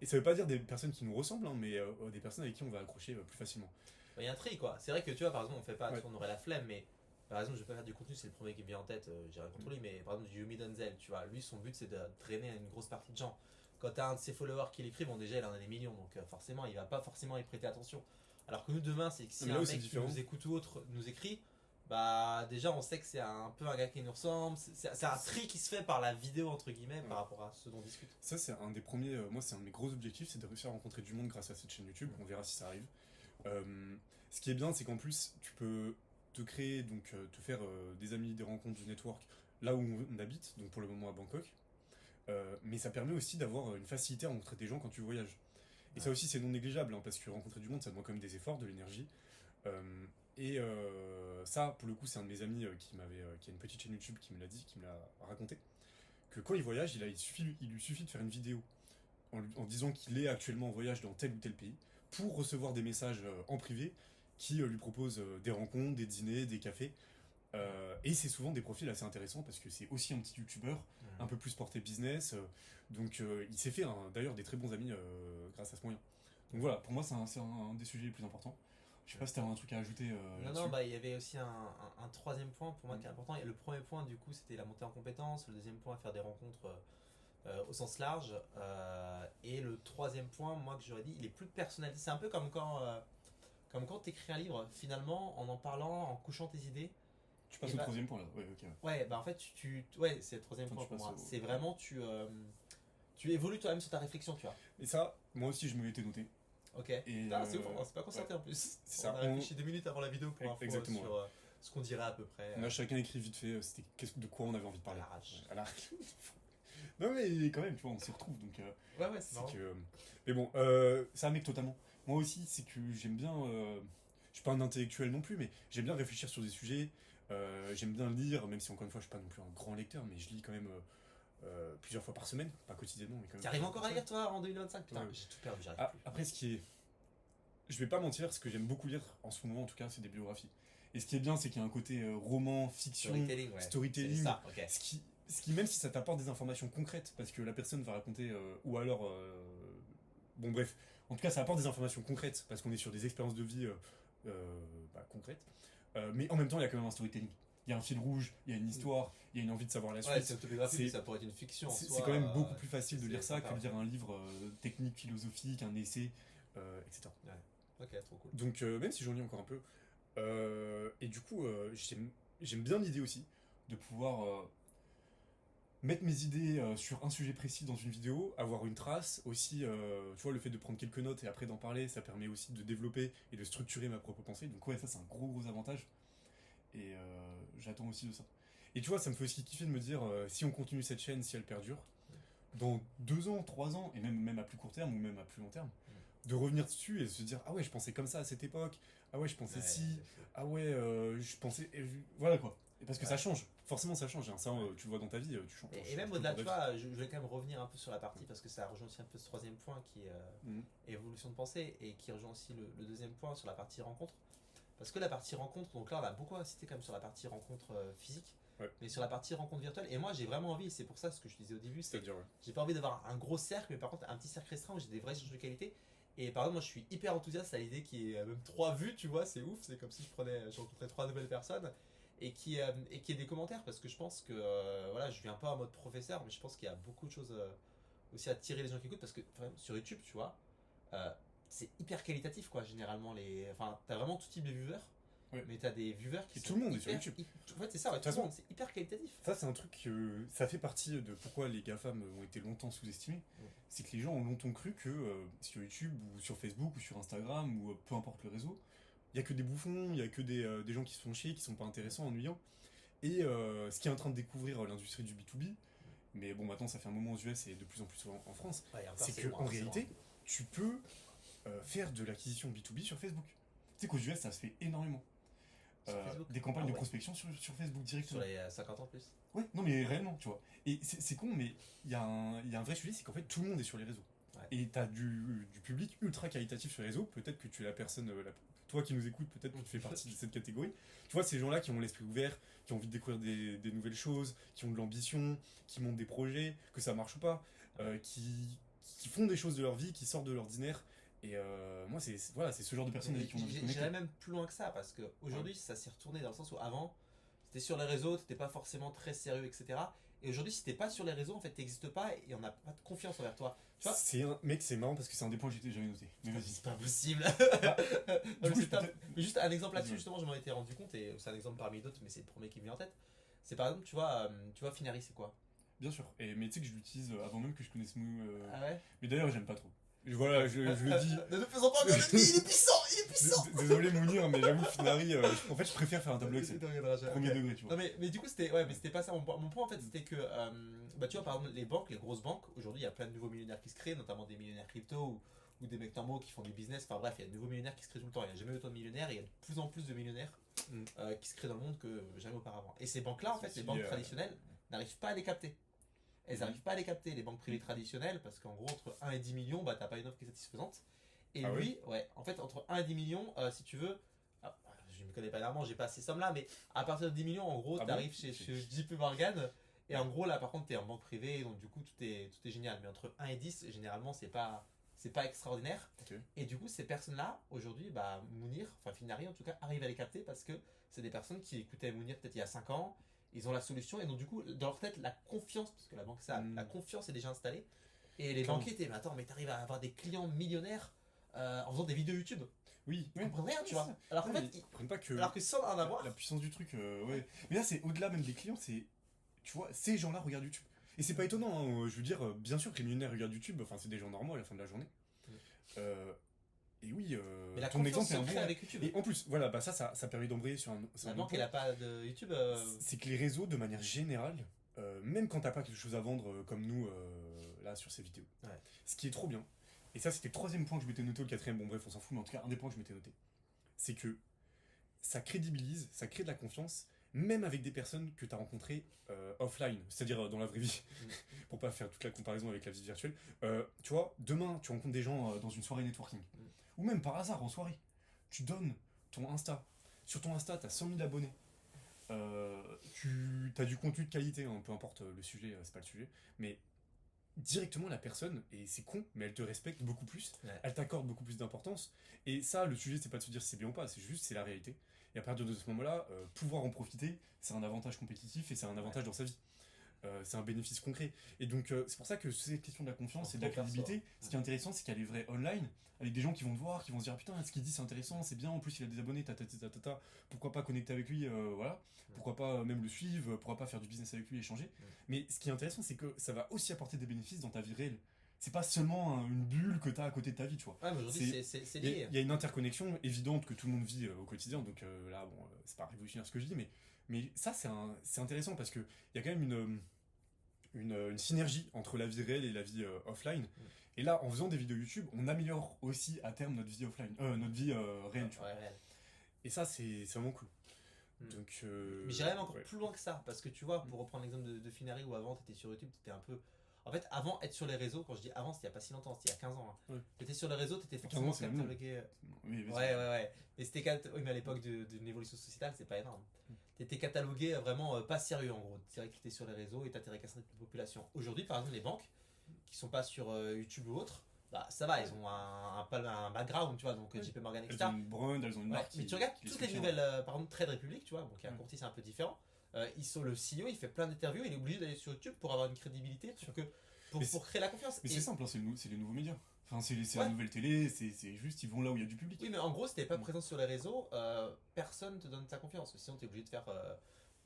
Et ça veut pas dire des personnes qui nous ressemblent, hein, mais des personnes avec qui on va accrocher plus facilement. Il y a un tri, quoi. C'est vrai que tu vois, par exemple, on fait pas, on aurait la flemme, mais par exemple, je vais pas faire du contenu, c'est le premier qui me vient en tête, j'ai rien contre lui, mais par exemple, du Yumi Denzel, tu vois, lui, son but c'est de drainer une grosse partie de gens. Quand t'as un de ses followers qui l'écrit, bon, déjà, il en a des millions, donc forcément, il va pas forcément y prêter attention. Alors que nous, demain, c'est que si un mec qui nous écoute ou autre nous écrit, bah déjà, on sait que c'est un peu un gars qui nous ressemble, c'est un tri qui se fait par la vidéo, entre guillemets, par rapport à ce dont on discute. Ça, c'est un des premiers, moi, c'est un de mes gros objectifs, c'est de réussir à rencontrer du monde grâce à cette chaîne YouTube, on verra si ça arrive. Ce qui est bien, c'est qu'en plus, tu peux te créer, donc te faire des amis, des rencontres, du network, là où on habite, donc pour le moment à Bangkok. Mais ça permet aussi d'avoir une facilité à rencontrer des gens quand tu voyages. Et ça aussi, c'est non négligeable, hein, parce que rencontrer du monde, ça demande quand même des efforts, de l'énergie. Ça, pour le coup, c'est un de mes amis qui a une petite chaîne YouTube qui me l'a dit, qui me l'a raconté, que quand il voyage, il lui suffit de faire une vidéo en disant qu'il est actuellement en voyage dans tel ou tel pays, pour recevoir des messages en privé qui lui proposent des rencontres, des dîners, des cafés. Et c'est souvent des profils assez intéressants parce que c'est aussi un petit youtubeur, un peu plus porté business. Donc il s'est fait d'ailleurs des très bons amis grâce à ce moyen. Donc voilà, pour moi c'est un des sujets les plus importants. Je sais pas si tu as un truc à ajouter. Non, bah il y avait aussi un troisième point pour moi qui est important. Et le premier point du coup c'était la montée en compétences, le deuxième point faire des rencontres au sens large. Et le troisième point, moi que j'aurais dit, il est plus personnalisé. C'est un peu comme quand tu écris un livre, finalement en parlant, en couchant tes idées. Tu passes au troisième point là, ouais, ok. Ouais, bah en fait, ouais, c'est le troisième point pour moi. C'est vraiment, tu évolues toi-même sur ta réflexion, tu vois. Et ça, moi aussi, je me l'étais noté. Ok. C'est ouf, on s'est pas concerté en plus. On a réfléchi 2 minutes avant la vidéo pour info sur ce qu'on dirait à peu près. On a chacun écrit vite fait, c'était de quoi on avait envie de parler. À l'arrache. Non mais quand même, tu vois, on s'y retrouve donc. Ouais, c'est marrant. Mais bon, ça m'aide totalement. Moi aussi, c'est que j'aime bien. Je suis pas un intellectuel non plus, mais j'aime bien réfléchir sur des sujets. J'aime bien lire, même si encore une fois, je suis pas non plus un grand lecteur, mais je lis quand même plusieurs fois par semaine, pas quotidiennement, mais quand même. T'arrives encore à lire toi en 2025 Putain, j'ai tout perdu, j'arrive plus. Après, je vais pas mentir, ce que j'aime beaucoup lire en ce moment, en tout cas, c'est des biographies. Et ce qui est bien, c'est qu'il y a un côté roman, fiction, storytelling, ça, okay. ce qui, même si ça t'apporte des informations concrètes, parce que la personne va raconter, ou alors, bon bref, en tout cas ça apporte des informations concrètes, parce qu'on est sur des expériences de vie concrètes, mais en même temps il y a quand même un storytelling. Il y a un fil rouge, il y a une histoire, il y a une envie de savoir la suite. Ouais, c'est autobiographique, mais ça pourrait être une fiction. C'est quand même beaucoup plus facile de lire ça que de lire un livre technique, philosophique, un essai, etc. Ouais. Ok, trop cool. Donc même si j'en lis encore un peu, et du coup j'aime bien l'idée aussi de pouvoir mettre mes idées sur un sujet précis dans une vidéo, avoir une trace aussi, tu vois, le fait de prendre quelques notes et après d'en parler, ça permet aussi de développer et de structurer ma propre pensée. Donc ouais, ça c'est un gros avantage. Et j'attends aussi de ça. Et tu vois, ça me fait aussi kiffer de me dire, si on continue cette chaîne, si elle perdure, dans 2 ans, 3 ans, et même à plus court terme ou même à plus long terme, de revenir dessus et se dire, ah ouais, je pensais comme ça à cette époque, ah ouais, je pensais ah ouais, je pensais... voilà quoi. Et parce que ça change, forcément ça change, hein. Ça tu le vois dans ta vie, tu changes. Et même au-delà, tu vois, je vais quand même revenir un peu sur la partie, parce que ça rejoint aussi un peu ce troisième point qui est évolution de pensée, et qui rejoint aussi le deuxième point sur la partie rencontre. Parce que la partie rencontre, donc là on a beaucoup insisté quand même sur la partie rencontre physique, mais sur la partie rencontre virtuelle, et moi j'ai vraiment envie, c'est pour ça ce que je disais au début, j'ai pas envie d'avoir un gros cercle, mais par contre un petit cercle restreint où j'ai des vrais échanges de qualité. Et par exemple moi je suis hyper enthousiaste à l'idée qu'il y ait même 3 vues, tu vois, c'est ouf, c'est comme si je rencontrais 3 nouvelles personnes, et qui ait des commentaires, parce que je pense que voilà, je viens pas en mode professeur, mais je pense qu'il y a beaucoup de choses aussi à tirer les gens qui écoutent, parce que sur YouTube, tu vois, c'est hyper qualitatif quoi, généralement enfin t'as vraiment tout type de viewers, mais t'as des viewers qui sont tout le monde est sur YouTube. En fait c'est ça, tout le monde, c'est hyper qualitatif. Ça c'est un truc ça fait partie de pourquoi les GAFAM ont été longtemps sous-estimés. C'est que les gens ont longtemps cru que sur YouTube ou sur Facebook ou sur Instagram ou peu importe le réseau, il y a que des bouffons, il y a que des gens qui se font chier, qui sont pas intéressants, ennuyants. Et ce qui est en train de découvrir l'industrie du B2B, mais bon, maintenant ça fait un moment aux US et de plus en plus en France, Ouais, encore, c'est qu'en réalité, tu peux faire de l'acquisition B2B sur Facebook. Tu sais qu'aux US, ça se fait énormément. Des campagnes de prospection sur Facebook directement. Sur les 50 ans plus. Ouais, non mais réellement, tu vois. Et c'est con, mais il y a un vrai sujet, c'est qu'en fait tout le monde est sur les réseaux. Ouais. Et t'as du public ultra qualitatif sur les réseaux, peut-être que tu es la personne, toi qui nous écoutes, peut-être que tu fais partie de cette catégorie. Tu vois, ces gens-là qui ont l'esprit ouvert, qui ont envie de découvrir des nouvelles choses, qui ont de l'ambition, qui montent des projets, que ça marche ou pas, qui font des choses de leur vie, qui sortent de l'ordinaire. Et moi, c'est ce genre de personnes avec qui on a envie de connecter. J'irais même plus loin que ça, parce qu'aujourd'hui, ça s'est retourné dans le sens où avant, t'étais sur les réseaux, t'étais pas forcément très sérieux, etc. Et aujourd'hui, si t'es pas sur les réseaux, en fait, t'existes pas et on n'a pas de confiance envers toi. Tu vois, mec, c'est marrant parce que c'est un des points que j'étais jamais noté. Mais vas-y. c'est pas possible. Mais juste un exemple là-dessus, justement, je m'en étais rendu compte, et c'est un exemple parmi d'autres, mais c'est le premier qui me vient en tête. C'est par exemple, tu vois Finari, c'est quoi? Bien sûr. Mais tu sais que je l'utilise avant même que je connaisse Mou. Ah ouais? Mais d'ailleurs, j'aime pas trop. Voilà, je le dis. Ne faisons pas bien il est puissant. Désolé Mounir, mais j'avoue Finari, en fait je préfère faire un tableau Excel. Premier okay. degré, tu vois. Non mais du coup c'était pas ça mon point en fait, c'était que tu vois par exemple les banques, les grosses banques, aujourd'hui il y a plein de nouveaux millionnaires qui se créent, notamment des millionnaires crypto ou des mecs normaux qui font du business, enfin bref, il y a de nouveaux millionnaires qui se créent tout le temps, il n'y a jamais eu autant de millionnaires et il y a de plus en plus de millionnaires qui se créent dans le monde que jamais auparavant. Et ces banques là en fait, les banques traditionnelles n'arrivent pas à les capter. Elles n'arrivent pas à les capter, les banques privées traditionnelles, parce qu'en gros, entre 1 et 10 millions, bah, t'as pas une offre qui est satisfaisante. Et lui, ouais, en fait, entre 1 et 10 millions, si tu veux, je ne me connais pas énormément, j'ai pas ces sommes-là, mais à partir de 10 millions, en gros, t'arrives chez JP Morgan, et en gros, là, par contre, t'es en banque privée, donc du coup, tout est génial. Mais entre 1 et 10, généralement, c'est pas extraordinaire. Okay. Et du coup, ces personnes-là, aujourd'hui, bah, Mounir, enfin Finari en tout cas, arrivent à les capter parce que c'est des personnes qui écoutaient Mounir peut-être il y a 5 ans. Ils ont la solution et donc du coup dans leur tête la confiance, parce que la banque ça, la confiance est déjà installée et les banquiers étaient mais attends mais t'arrives à avoir des clients millionnaires en faisant des vidéos YouTube. Oui, ils comprennent rien, tu vois. Alors qu'en fait ils comprennent pas que alors que sans en avoir la puissance du truc ouais. Mais là c'est au-delà même des clients, c'est tu vois ces gens-là regardent YouTube et c'est pas étonnant hein, je veux dire bien sûr que les millionnaires regardent YouTube, enfin c'est des gens normaux à la fin de la journée. Et oui, mais la ton exemple est un bon. Avec YouTube. Et en plus, voilà, bah ça permet d'embrayer sur un. La banque, elle a pas de YouTube. C'est que les réseaux, de manière générale, même quand t'as pas quelque chose à vendre comme nous, là, sur ces vidéos, ce qui est trop bien, et ça c'était le troisième point que je m'étais noté, ou le quatrième, bon bref, on s'en fout, mais en tout cas, un des points que je m'étais noté, c'est que ça crédibilise, ça crée de la confiance, même avec des personnes que tu as rencontrées offline, c'est-à-dire dans la vraie vie, pour pas faire toute la comparaison avec la vie virtuelle. Tu vois, demain, tu rencontres des gens dans une soirée networking, ou même par hasard en soirée, tu donnes ton Insta. Sur ton Insta, tu as 100 000 abonnés. Tu as du contenu de qualité, hein, peu importe le sujet, c'est pas le sujet, mais directement la personne, et c'est con, mais elle te respecte beaucoup plus, elle t'accorde beaucoup plus d'importance, et ça, le sujet, c'est pas de se dire si c'est bien ou pas, c'est juste, c'est la réalité. Et à partir de ce moment-là, pouvoir en profiter, c'est un avantage compétitif et c'est un avantage dans sa vie. C'est un bénéfice concret. Et donc, c'est pour ça que cette question de la confiance et de la crédibilité, ce qui est intéressant, c'est qu'elle est vraie online, avec des gens qui vont te voir, qui vont se dire putain, ce qu'il dit c'est intéressant, c'est bien, en plus il a des abonnés, pourquoi pas connecter avec lui, voilà, pourquoi pas même le suivre, pourquoi pas faire du business avec lui, échanger. Mais ce qui est intéressant, c'est que ça va aussi apporter des bénéfices dans ta vie réelle. C'est pas seulement une bulle que t'as à côté de ta vie, tu vois. Ouais, mais aujourd'hui, c'est lié. Il y a une interconnexion évidente que tout le monde vit au quotidien, donc là, bon, c'est pas révolutionnaire ce que je dis, mais ça, c'est intéressant parce qu'il y a quand même une synergie entre la vie réelle et la vie offline. Et là, en faisant des vidéos YouTube, on améliore aussi à terme notre vie offline, notre vie réelle, tu vois. Réel. Et ça, c'est vraiment cool. Donc, mais j'irais même encore plus loin que ça, parce que tu vois, pour reprendre l'exemple de Finari, où avant, t'étais sur YouTube, t'étais un peu... En fait, avant, être sur les réseaux, quand je dis avant, c'était il y a pas si longtemps, c'était il y a 15 ans. Hein. T'étais sur les réseaux, t'étais forcément catalogué. Oui, ouais. Et c'était oui, mais à l'époque d'une évolution sociétale, c'est pas énorme. T'étais catalogué vraiment pas sérieux en gros. C'est vrai que t'étais sur les réseaux et t'intéressais à cette population. Aujourd'hui, par exemple, les banques qui sont pas sur YouTube ou autre, bah ça va, ils ont un background, tu vois, donc JP Morgan, etc. Elles ont une brand, elles ont une marque. Mais tu regardes toutes les nouvelles, par exemple, Trade Republic, tu vois, donc il y a un courtier, c'est un peu différent. Le CEO, il fait plein d'interviews, il est obligé d'aller sur YouTube pour avoir une crédibilité, pour créer la confiance. Mais c'est simple, hein, c'est les nouveaux médias. Enfin, c'est la nouvelle télé, c'est juste, ils vont là où il y a du public. Oui, mais en gros, si t'es pas présent sur les réseaux, personne te donne ta confiance. Sinon, t'es obligé de faire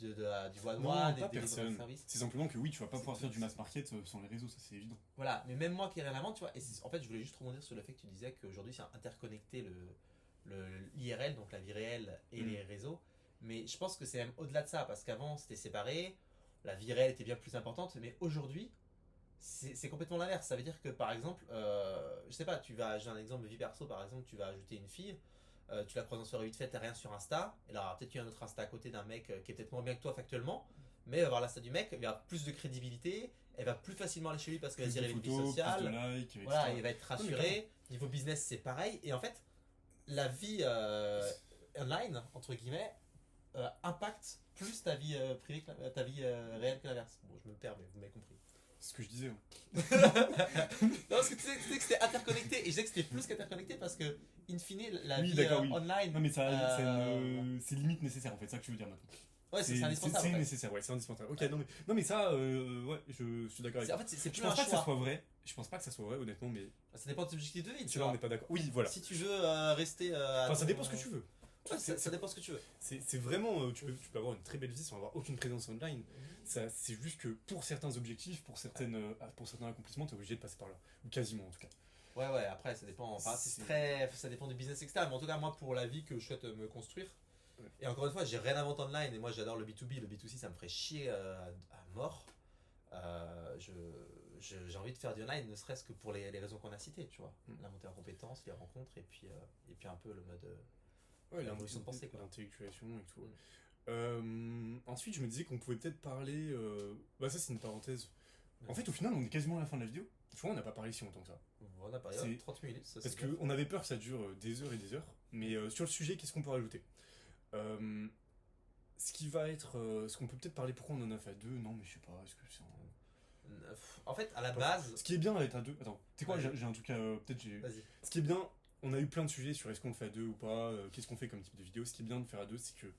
du voix de droit, des services. C'est simplement que oui, tu vas pas pouvoir faire du mass market sans les réseaux, ça c'est évident. Voilà, mais même moi qui ai rien à vendre, tu vois, et en fait, je voulais juste rebondir sur le fait que tu disais qu'aujourd'hui, c'est interconnecté l'IRL, donc la vie réelle, et les réseaux. Mais je pense que c'est même au-delà de ça, parce qu'avant, c'était séparé. la vie réelle était bien plus importante, mais aujourd'hui, c'est complètement l'inverse. Ça veut dire que par exemple, je sais pas, j'ai un exemple de vie perso par exemple, tu vas ajouter une fille, tu la croises en soirée vite fait, t'as rien sur Insta, et là peut-être qu'il y a un autre Insta à côté d'un mec qui est peut-être moins bien que toi factuellement, mais elle va voir l'Insta du mec, il y a plus de crédibilité, elle va plus facilement aller chez lui parce qu'elle va dire une vie sociale, voilà, il va être rassuré. Niveau business, c'est pareil, et en fait, la vie online, entre guillemets, impacte plus ta vie privée que ta vie réelle que l'inverse. Bon, je me perds, mais vous m'avez compris. C'est ce que je disais. Non, parce que tu sais que c'était interconnecté, et je disais que c'était plus qu'interconnecté parce que, in fine, la vie online. Non, mais c'est limite nécessaire en fait, c'est ça que tu veux dire maintenant. Ouais, c'est indispensable. C'est nécessaire, ouais, c'est indispensable. Ok, ouais. Non, mais ça, ouais, je suis d'accord avec toi. En fait, c'est plus je pense un pas choix. Que ça soit vrai. Je pense pas que ça soit vrai, honnêtement, mais. Ça dépend de ton objectif de vie. Tu vois, on n'est pas d'accord. Oui, voilà. Si tu veux rester. Enfin, ça dépend ce que tu veux. Ouais, ça dépend ce que tu veux. C'est vraiment. Tu peux avoir une très belle vie sans avoir aucune présence online. C'est juste que pour certains objectifs, pour certains accomplissements, tu es obligé de passer par là. Ou quasiment en tout cas. Ouais, après, ça dépend. Enfin, ça dépend du business, etc. Mais en tout cas, moi, pour la vie que je souhaite me construire. Ouais. Et encore une fois, j'ai rien inventé online et moi j'adore le B2B. Le B2C, ça me ferait chier à mort. J'ai envie de faire du online, ne serait-ce que pour les raisons qu'on a citées, tu vois. La montée en compétences, les rencontres et puis un peu le mode. L'évolution de pensée, quoi. L'intellectualisation et tout. Ensuite, je me disais qu'on pouvait peut-être parler. Bah, ça, c'est une parenthèse. En fait, au final, on est quasiment à la fin de la vidéo. Tu vois, on n'a pas parlé si longtemps que ça. On a parlé 30 minutes. Ça, parce qu'on avait peur que ça dure des heures et des heures. Mais sur le sujet, qu'est-ce qu'on peut rajouter ce qui va être. Ce qu'on peut peut-être parler pourquoi on en a fait à deux. Non, mais je sais pas. Est-ce que c'est en fait, à la base. Ce qui est bien avec à deux. Attends, tu sais quoi, j'ai un truc peut-être j'ai. Vas-y. Ce qui est bien, on a eu plein de sujets sur est-ce qu'on le fait à deux ou pas, qu'est-ce qu'on fait comme type de vidéo. Ce qui est bien de faire à deux, c'est que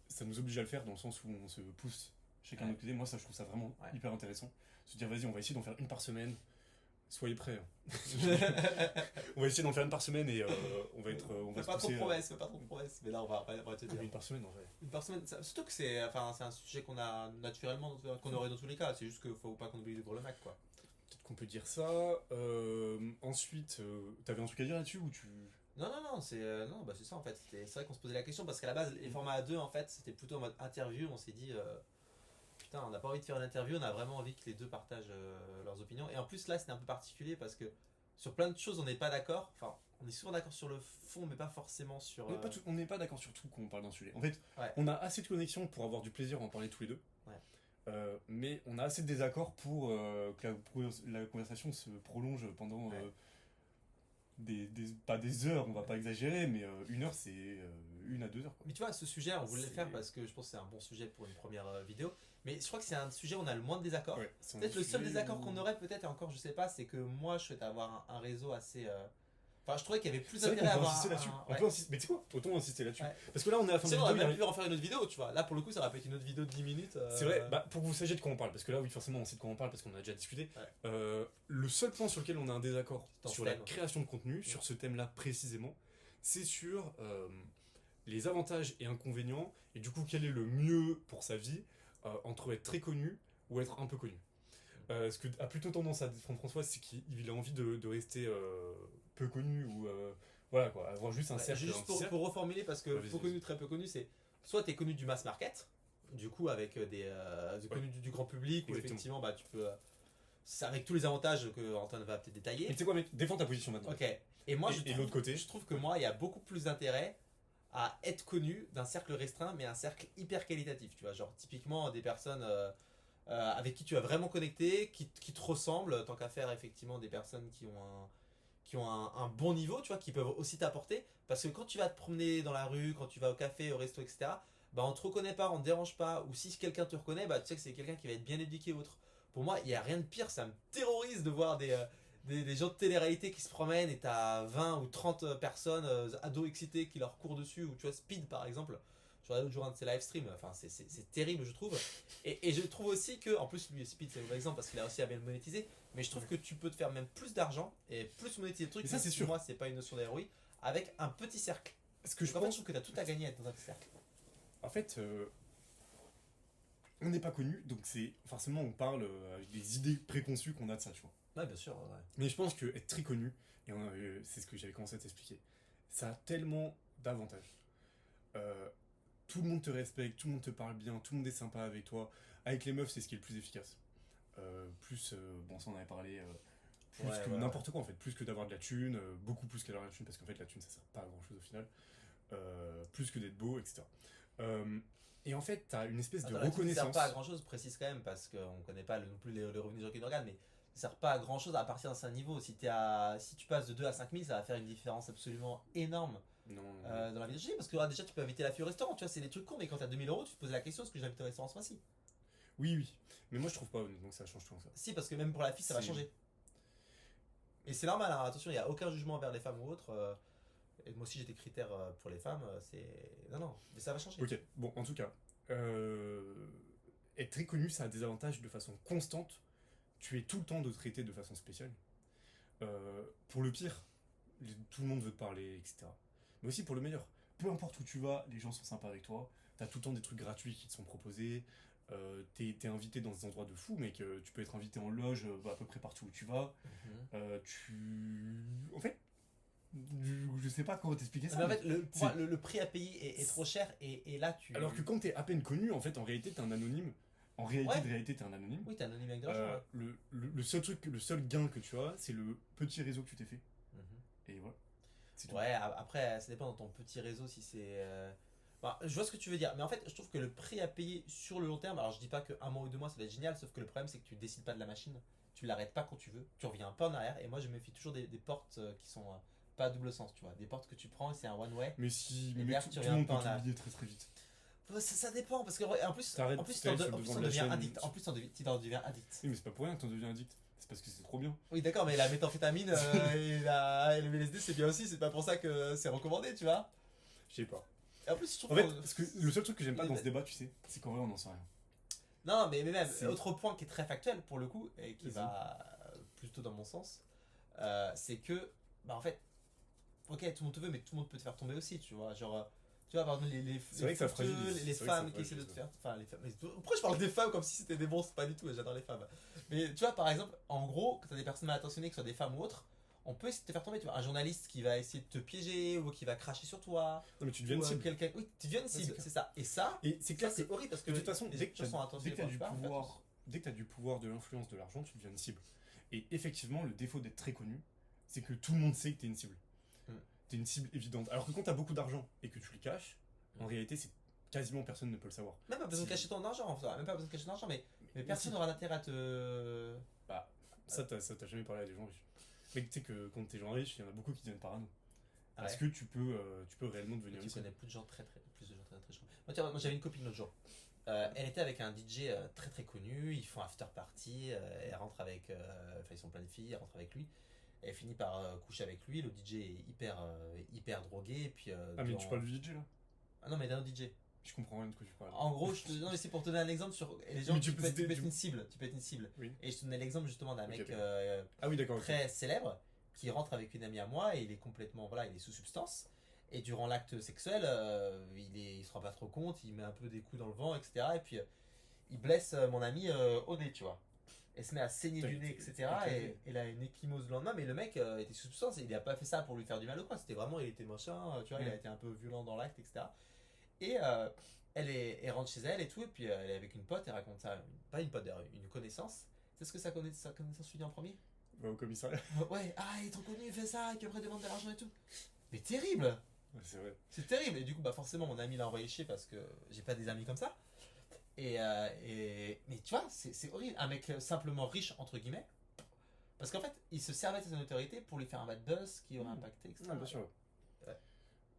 ça nous oblige à le faire dans le sens où on se pousse chacun de notre côté. Moi, ça, je trouve ça vraiment hyper intéressant. Se dire, vas-y, on va essayer d'en faire une par semaine. Soyez prêts. On va essayer d'en faire une par semaine et on va être. On va pas trop de promesses, Mais là, on va te dire. Une par semaine, en vrai. Une par semaine. Surtout que c'est un sujet qu'on a naturellement, qu'on aurait dans tous les cas. C'est juste qu'il faut pas qu'on oublie le gros le Mac, quoi. Peut-être qu'on peut dire ça. Ensuite, t'avais un truc à dire là-dessus ou tu. Non, c'est ça en fait. C'est vrai qu'on se posait la question parce qu'à la base, les formats A2 en fait, c'était plutôt en mode interview. On s'est dit, putain, on n'a pas envie de faire une interview, on a vraiment envie que les deux partagent leurs opinions. Et en plus, là, c'était un peu particulier parce que sur plein de choses, on n'est pas d'accord. Enfin, on est souvent d'accord sur le fond, mais pas forcément sur. On n'est pas d'accord sur tout quand on parle d'un sujet. En fait, on a assez de connexion pour avoir du plaisir à en parler tous les deux. Mais on a assez de désaccords pour que la conversation se prolonge pendant pas des heures, on va pas exagérer, mais 1 heure c'est 1 à 2 heures. Quoi. Mais tu vois, ce sujet, on voulait le faire parce que je pense que c'est un bon sujet pour une première vidéo. Mais je crois que c'est un sujet où on a le moins de désaccords. Peut-être le seul désaccord qu'on aurait, peut-être, et encore je sais pas, c'est que moi je souhaite avoir un réseau assez. Enfin, je trouvais qu'il y avait plus d'intérêt à avoir. Mais tu sais quoi, autant insister là-dessus. Parce que là, on est à la fin de la vidéo. On aurait pu en faire une autre vidéo, tu vois. Là, pour le coup, ça aurait pu être une autre vidéo de 10 minutes. C'est vrai, pour que vous sachiez de quoi on parle, parce que là, oui, forcément, on sait de quoi on parle parce qu'on a déjà discuté. Le seul point sur lequel on a un désaccord sur la création de contenu, sur ce thème-là précisément, c'est sur les avantages et inconvénients, et du coup, quel est le mieux pour sa vie entre être très connu ou être un peu connu. Ce que a plutôt tendance à défendre François, c'est qu'il a envie de rester peu connu ou voilà quoi, avoir juste un cercle. Juste pour reformuler, parce que peu connu, très peu connu, c'est soit t'es connu du mass market, du coup avec connu du grand public, où effectivement bah tu peux. C'est avec tous les avantages que Antoine va peut-être détailler. Mais tu sais quoi, mec, défends ta position maintenant. Ok. Et moi l'autre côté, je trouve que moi il y a beaucoup plus d'intérêt à être connu d'un cercle restreint, mais un cercle hyper qualitatif. Tu vois, genre typiquement des personnes avec qui tu vas vraiment connecter, qui te ressemblent, tant qu'à faire effectivement des personnes qui ont un bon niveau, tu vois, qui peuvent aussi t'apporter. Parce que quand tu vas te promener dans la rue, quand tu vas au café, au resto, etc., bah on te reconnaît pas, on te dérange pas, ou si quelqu'un te reconnaît, bah tu sais que c'est quelqu'un qui va être bien éduqué ou autre. Pour moi, il n'y a rien de pire, ça me terrorise de voir des gens de télé-réalité qui se promènent et t'as 20 ou 30 personnes, ados excités qui leur courent dessus, ou tu vois, Speed par exemple. Je regardais l'autre jour un de ses live streams, enfin c'est terrible je trouve. Et je trouve aussi que, en plus lui Speed c'est un bon exemple parce qu'il a aussi à bien le monétiser, mais je trouve que tu peux te faire même plus d'argent et plus monétiser le truc, ça c'est sûr. Pour moi c'est pas une notion d'ROI, avec un petit cercle. Parce que je pense que tu as tout à gagner à être dans un petit cercle. En fait, on n'est pas connu, donc c'est forcément on parle avec des idées préconçues qu'on a de ça, tu vois. Ouais, bien sûr. Ouais. Mais je pense que être très connu, et c'est ce que j'avais commencé à t'expliquer, ça a tellement d'avantages. tout le monde te respecte, tout le monde te parle bien, tout le monde est sympa avec toi. Avec les meufs, c'est ce qui est le plus efficace. Bon, ça on en avait parlé, plus que n'importe quoi en fait, plus que d'avoir de la thune, beaucoup plus que d'avoir de la thune, parce qu'en fait la thune ça sert pas à grand chose au final, plus que d'être beau, etc. Et en fait, t'as une espèce de reconnaissance. Ça sert pas à grand chose, précise quand même, parce qu'on connaît pas non plus les revenus des gens qui nous regardent, mais ça sert pas à grand chose à partir d'un certain niveau. Si tu passes de 2 à 5 000, ça va faire une différence absolument énorme dans la vie de Gilles, parce que déjà tu peux inviter la fille au restaurant, tu vois, c'est des trucs cons, mais quand t'as 2000 euros, tu te poses la question est-ce que j'invite au restaurant ce mois-ci? Oui, mais moi je trouve pas, donc ça change tout ça. Si, parce que même pour la fille, ça va changer. Et c'est normal, hein, attention, il n'y a aucun jugement envers les femmes ou autres. Et moi aussi j'ai des critères pour les femmes, non, mais ça va changer. Ok, bon, en tout cas, être très connu, ça a des avantages de façon constante. Tu es tout le temps de traiter de façon spéciale. Pour le pire, tout le monde veut te parler, etc. Mais aussi pour le meilleur. Peu importe où tu vas, les gens sont sympas avec toi. T'as tout le temps des trucs gratuits qui te sont proposés. T'es invité dans des endroits de fou, mec. Tu peux être invité en loge à peu près partout où tu vas. En fait, je sais pas comment t'expliquer ça. Mais en fait, le prix à payer est trop cher et là tu. Alors que quand t'es à peine connu, en fait, en réalité, t'es un anonyme. En réalité, t'es un anonyme. Oui, t'es un anonyme avec de l'argent. Le seul gain que tu as, c'est le petit réseau que tu t'es fait. Et voilà. Ouais, après, ça dépend dans ton petit réseau si c'est. Je vois ce que tu veux dire, mais en fait, je trouve que le prix à payer sur le long terme, alors je dis pas que 1 mois ou 2 mois ça va être génial, sauf que le problème c'est que tu décides pas de la machine, tu l'arrêtes pas quand tu veux, tu reviens un peu en arrière, et moi je me méfie toujours des portes qui sont pas à double sens, tu vois, des portes que tu prends et c'est un one way. Mais si, mais tout le monde peut t'oublier très très vite. Ça dépend, parce que en plus tu en deviens addict. En plus, tu en deviens addict. Oui, mais c'est pas pour rien que tu en deviens addict. C'est parce que c'est trop bien. Oui, d'accord, mais la méthamphétamine et le LSD, c'est bien aussi. C'est pas pour ça que c'est recommandé, tu vois. Je sais pas. Et en plus, je trouve en fait, parce que le seul truc que j'aime pas dans ce débat, tu sais, c'est qu'en vrai, on n'en sait rien. Non, mais même, autre point qui est très factuel pour le coup, et qui va plutôt dans mon sens, c'est que, en fait, ok, tout le monde te veut, mais tout le monde peut te faire tomber aussi, tu vois. Genre. Tu vois, par exemple, les femmes qui essaient de te faire. Enfin, les femmes. Pourquoi je parle des femmes comme si c'était des monstres? Pas du tout, j'adore les femmes. Mais tu vois, par exemple, en gros, quand t'as des personnes mal intentionnées, que ce soit des femmes ou autres, on peut essayer de te faire tomber. Tu vois, un journaliste qui va essayer de te piéger ou qui va cracher sur toi. Non, mais tu deviens une cible. Oui, tu deviens une cible, c'est ça. Et ça, c'est horrible parce que de toute façon, dès que tu as du pouvoir, de l'influence, de l'argent, tu deviens une cible. Et effectivement, le défaut d'être très connu, c'est que tout le monde sait que t'es une cible. T'es une cible évidente. Alors que quand t'as beaucoup d'argent et que tu le caches, en réalité, c'est quasiment personne ne peut le savoir. Même pas besoin de cacher ton argent, même pas besoin de cacher ton argent, mais personne n'aura d'intérêt à te. Bah, ça t'as jamais parlé à des gens riches. Mais tu sais que quand t'es gens riches, il y en a beaucoup qui deviennent parano. Parce que tu peux réellement devenir une cible. Tu connais plus de gens très riches. Moi j'avais une copine l'autre jour. Elle était avec un DJ très très connu, ils font after party, elle rentre avec. Ils sont plein de filles, elle rentre avec lui. Elle finit par coucher avec lui, le DJ est hyper drogué. Et puis, mais tu parles du DJ là? Ah non, mais d'un DJ. Je comprends rien de quoi tu parles. En gros, non, mais c'est pour te donner un exemple sur les gens. Tu peux être une cible. Tu peux être une cible. Oui. Et je te donnais l'exemple justement d'un mec très célèbre qui rentre avec une amie à moi et il est complètement. Voilà, il est sous substance. Et durant l'acte sexuel, il se rend pas trop compte, il met un peu des coups dans le vent, etc. Et puis il blesse mon ami au nez, tu vois. Elle se met à saigner du nez, etc. Et elle a une échymose le lendemain, mais le mec était sous substance et il a pas fait ça pour lui faire du mal ou quoi. C'était vraiment, il était machin, tu vois, il a été un peu violent dans l'acte, etc. Et elle rentre chez elle et tout, et puis elle est avec une pote, elle raconte ça, pas une pote d'ailleurs, une connaissance. C'est ce que sa connaissance lui dit en premier? Au commissariat. Ouais, il est trop connu, il fait ça, et puis après il demande de l'argent et tout. Mais terrible! Ouais, c'est vrai. C'est terrible, et du coup, forcément, mon ami l'a envoyé chier parce que j'ai pas des amis comme ça. Mais tu vois, c'est horrible. Un mec simplement riche, entre guillemets, parce qu'en fait, il se servait de sa notoriété pour lui faire un bad buzz qui aurait impacté, etc. Ah, bien sûr. Ouais.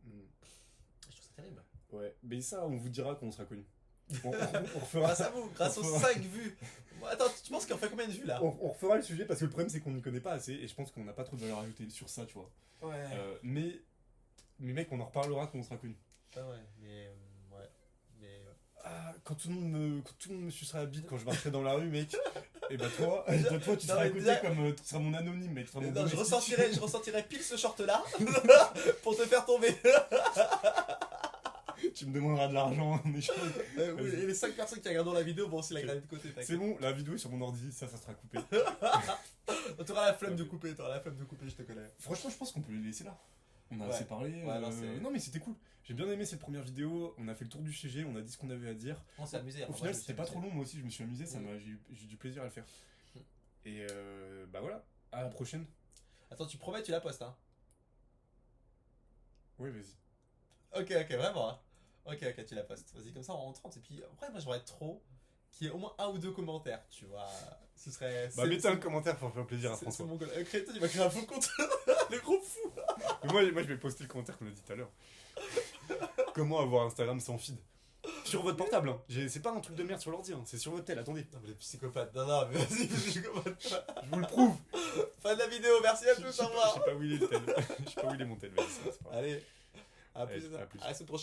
Je trouve ça terrible. Ouais, mais ça, on vous dira qu'on sera connu. On refera... Grâce à vous, grâce aux 5 vues. Attends, tu penses qu'on fait combien de vues là? On refera le sujet parce que le problème c'est qu'on n'y connaît pas assez et je pense qu'on n'a pas trop de valeur ajoutée sur ça, tu vois. Ouais. Mais mec, on en reparlera quand on sera connu. Ouais, mais. Quand tout le monde me sucera la bite quand je marcherai dans la rue, mec. Et toi, tu seras à côté comme tu seras mon anonyme, mec. Je ressentirai pile ce short là pour te faire tomber. Tu me demanderas de l'argent en échange. Oui, et les 5 personnes qui regardent la vidéo vont aussi la garder de côté. C'est bon, la vidéo est sur mon ordi, ça sera coupé. T'auras la flemme de couper, je te connais. Franchement, je pense qu'on peut les laisser là. On a assez parlé. Non, mais c'était cool. J'ai bien aimé cette première vidéo. On a fait le tour du sujet, on a dit ce qu'on avait à dire. On s'est amusé. Au final, c'était pas trop long. Moi aussi, je me suis amusé. J'ai eu du plaisir à le faire. Et bah voilà. À la prochaine. Attends, tu promets, tu la postes, hein? Oui, vas-y. Ok, vraiment. Hein. Ok, tu la postes. Vas-y, comme ça, on rentre. Et puis après, moi, j'aimerais trop qu'il y ait au moins 1 ou 2 commentaires, tu vois. Ce serait. Bah, mettez un commentaire pour faire plaisir à François. C'est mon collègue. Créateur, il va créer un faux compte. Le gros fou. moi, je vais poster le commentaire qu'on a dit tout à l'heure. Comment avoir Instagram sans feed? Sur votre portable, hein. C'est pas un truc de merde sur l'ordi, hein. C'est sur votre tel, attendez. Non, mais les psychopathes. Non, mais vas-y, psychopathe. Je vous le prouve. Fin de la vidéo, merci à tous, au revoir. Je sais pas où il est le tel. Je sais pas où il est mon tel, mais c'est pas grave. Allez, à plus. À la semaine prochaine.